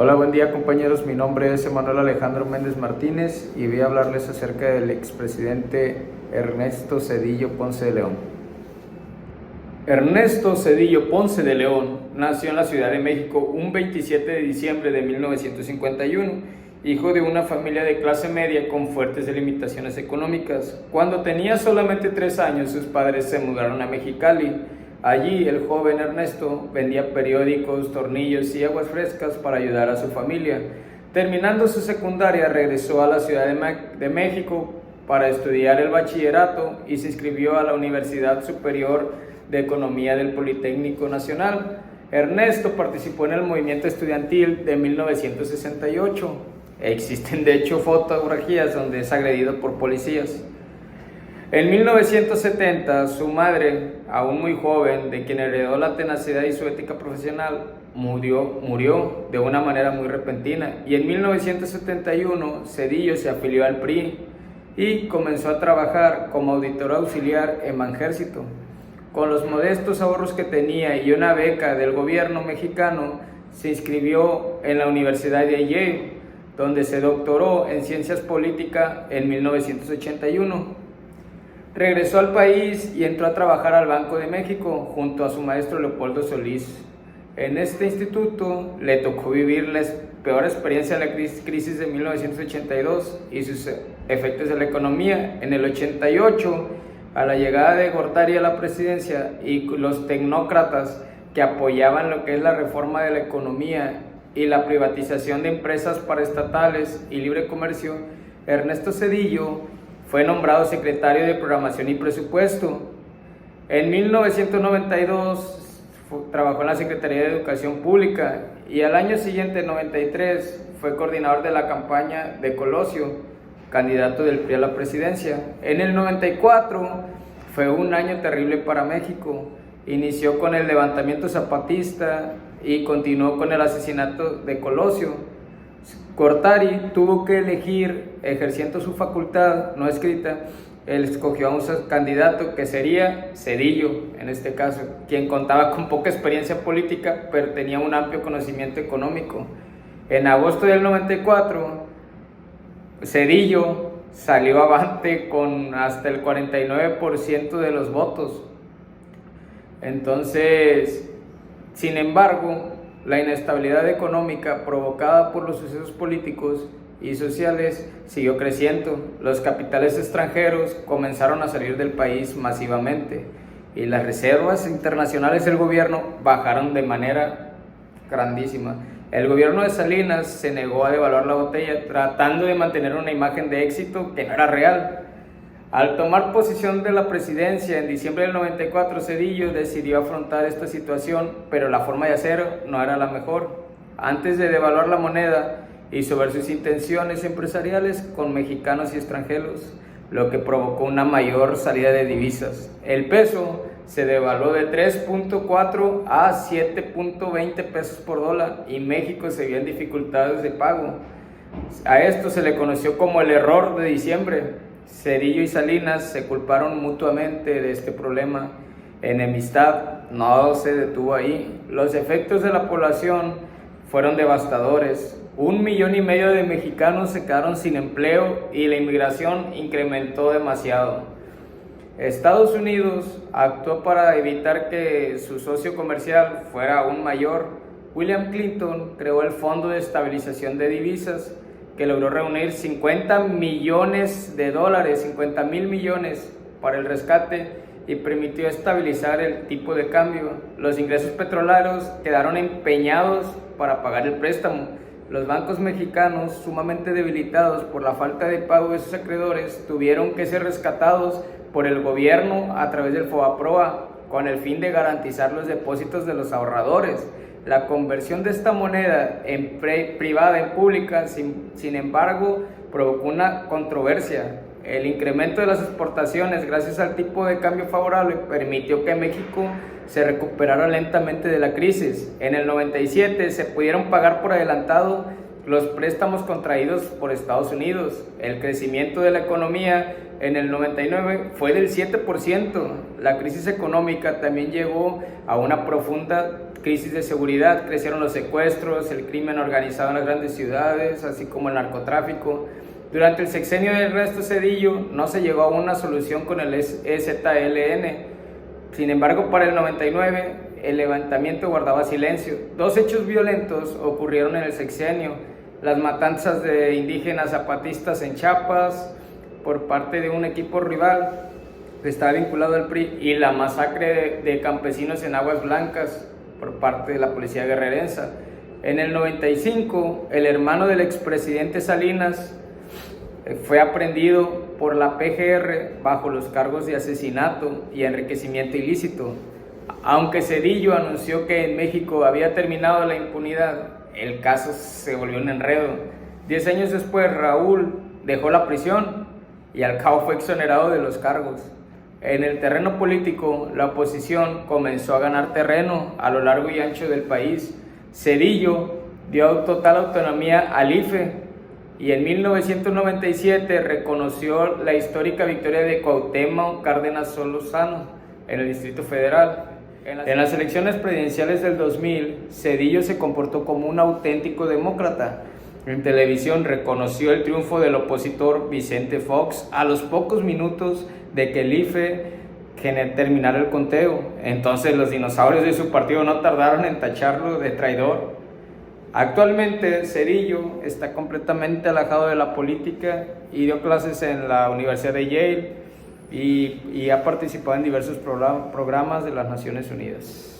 Hola, buen día compañeros, mi nombre es Emanuel Alejandro Méndez Martínez y voy a hablarles acerca del expresidente Ernesto Zedillo Ponce de León. Ernesto Zedillo Ponce de León nació en la Ciudad de México un 27 de diciembre de 1951, hijo de una familia de clase media con fuertes limitaciones económicas. Cuando tenía solamente 3 años, sus padres se mudaron a Mexicali. Allí el joven Ernesto vendía periódicos, tornillos y aguas frescas para ayudar a su familia. Terminando su secundaria, regresó a la Ciudad de México para estudiar el bachillerato y se inscribió a la Universidad Superior de Economía del Politécnico Nacional. Ernesto participó en el movimiento estudiantil de 1968. Existen de hecho fotografías donde es agredido por policías. En 1970, su madre, aún muy joven, de quien heredó la tenacidad y su ética profesional, murió de una manera muy repentina, y en 1971 Zedillo se afilió al PRI y comenzó a trabajar como auditor auxiliar en Banjército. Con los modestos ahorros que tenía y una beca del gobierno mexicano, se inscribió en la Universidad de Yale, donde se doctoró en Ciencias Políticas en 1981. Regresó al país y entró a trabajar al Banco de México junto a su maestro Leopoldo Solís. En este instituto le tocó vivir la peor experiencia de la crisis de 1982 y sus efectos en la economía. En el 88, a la llegada de Gortari a la presidencia y los tecnócratas que apoyaban lo que es la reforma de la economía y la privatización de empresas paraestatales y libre comercio, Ernesto Zedillo fue nombrado secretario de Programación y Presupuesto. En 1992 trabajó en la Secretaría de Educación Pública y al año siguiente, en 93, fue coordinador de la campaña de Colosio, candidato del PRI a la presidencia. En el 94 fue un año terrible para México. Inició con el levantamiento zapatista y continuó con el asesinato de Colosio. Gortari tuvo que elegir, ejerciendo su facultad no escrita, él escogió a un candidato que sería Zedillo, en este caso, quien contaba con poca experiencia política, pero tenía un amplio conocimiento económico. En agosto del 94, Zedillo salió avante con hasta el 49% de los votos. Entonces, sin embargo, la inestabilidad económica provocada por los sucesos políticos y sociales siguió creciendo. Los capitales extranjeros comenzaron a salir del país masivamente y las reservas internacionales del gobierno bajaron de manera grandísima. El gobierno de Salinas se negó a devaluar la botella, tratando de mantener una imagen de éxito que no era real. Al tomar posesión de la presidencia en diciembre del 94, Zedillo decidió afrontar esta situación, pero la forma de hacerlo no era la mejor. Antes de devaluar la moneda, hizo ver sus intenciones empresariales con mexicanos y extranjeros, lo que provocó una mayor salida de divisas. El peso se devaluó de 3.4 a 7.20 pesos por dólar y México se vio en dificultades de pago. A esto se le conoció como el error de diciembre. Zedillo y Salinas se culparon mutuamente de este problema. Enemistad no se detuvo ahí. Los efectos de la población fueron devastadores. 1,5 millones de mexicanos se quedaron sin empleo y la inmigración incrementó demasiado. Estados Unidos actuó para evitar que su socio comercial fuera aún mayor. William Clinton creó el Fondo de Estabilización de Divisas, que logró reunir 50 millones de dólares, 50,000 millones para el rescate y permitió estabilizar el tipo de cambio. Los ingresos petroleros quedaron empeñados para pagar el préstamo. Los bancos mexicanos, sumamente debilitados por la falta de pago de sus acreedores, tuvieron que ser rescatados por el gobierno a través del FOBAPROA, con el fin de garantizar los depósitos de los ahorradores. La conversión de esta moneda en privada en pública, sin embargo, provocó una controversia. El incremento de las exportaciones, gracias al tipo de cambio favorable, permitió que México se recuperara lentamente de la crisis. En el 97 se pudieron pagar por adelantado los préstamos contraídos por Estados Unidos. El crecimiento de la economía en el 99 fue del 7%. La crisis económica también llevó a una profunda crisis de seguridad. Crecieron los secuestros, el crimen organizado en las grandes ciudades, así como el narcotráfico. Durante el sexenio de Ernesto Zedillo no se llegó a una solución con el EZLN. Sin embargo, para el 99, el levantamiento guardaba silencio. Dos hechos violentos ocurrieron en el sexenio: las matanzas de indígenas zapatistas en Chiapas por parte de un equipo rival que estaba vinculado al PRI, y la masacre de campesinos en Aguas Blancas por parte de la policía guerrerense. En el 95, el hermano del expresidente Salinas fue aprehendido por la PGR bajo los cargos de asesinato y enriquecimiento ilícito. Aunque Zedillo anunció que en México había terminado la impunidad, el caso se volvió un enredo. 10 años después, Raúl dejó la prisión y al cabo fue exonerado de los cargos. En el terreno político, la oposición comenzó a ganar terreno a lo largo y ancho del país. Zedillo dio total autonomía al IFE, y en 1997 reconoció la histórica victoria de Cuauhtémoc Cárdenas Solórzano en el Distrito Federal. En las elecciones presidenciales del 2000, Zedillo se comportó como un auténtico demócrata. En televisión reconoció el triunfo del opositor Vicente Fox a los pocos minutos de que el IFE terminara el conteo. Entonces los dinosaurios de su partido no tardaron en tacharlo de traidor. Actualmente Zedillo está completamente alejado de la política y dio clases en la Universidad de Yale y ha participado en diversos programas de las Naciones Unidas.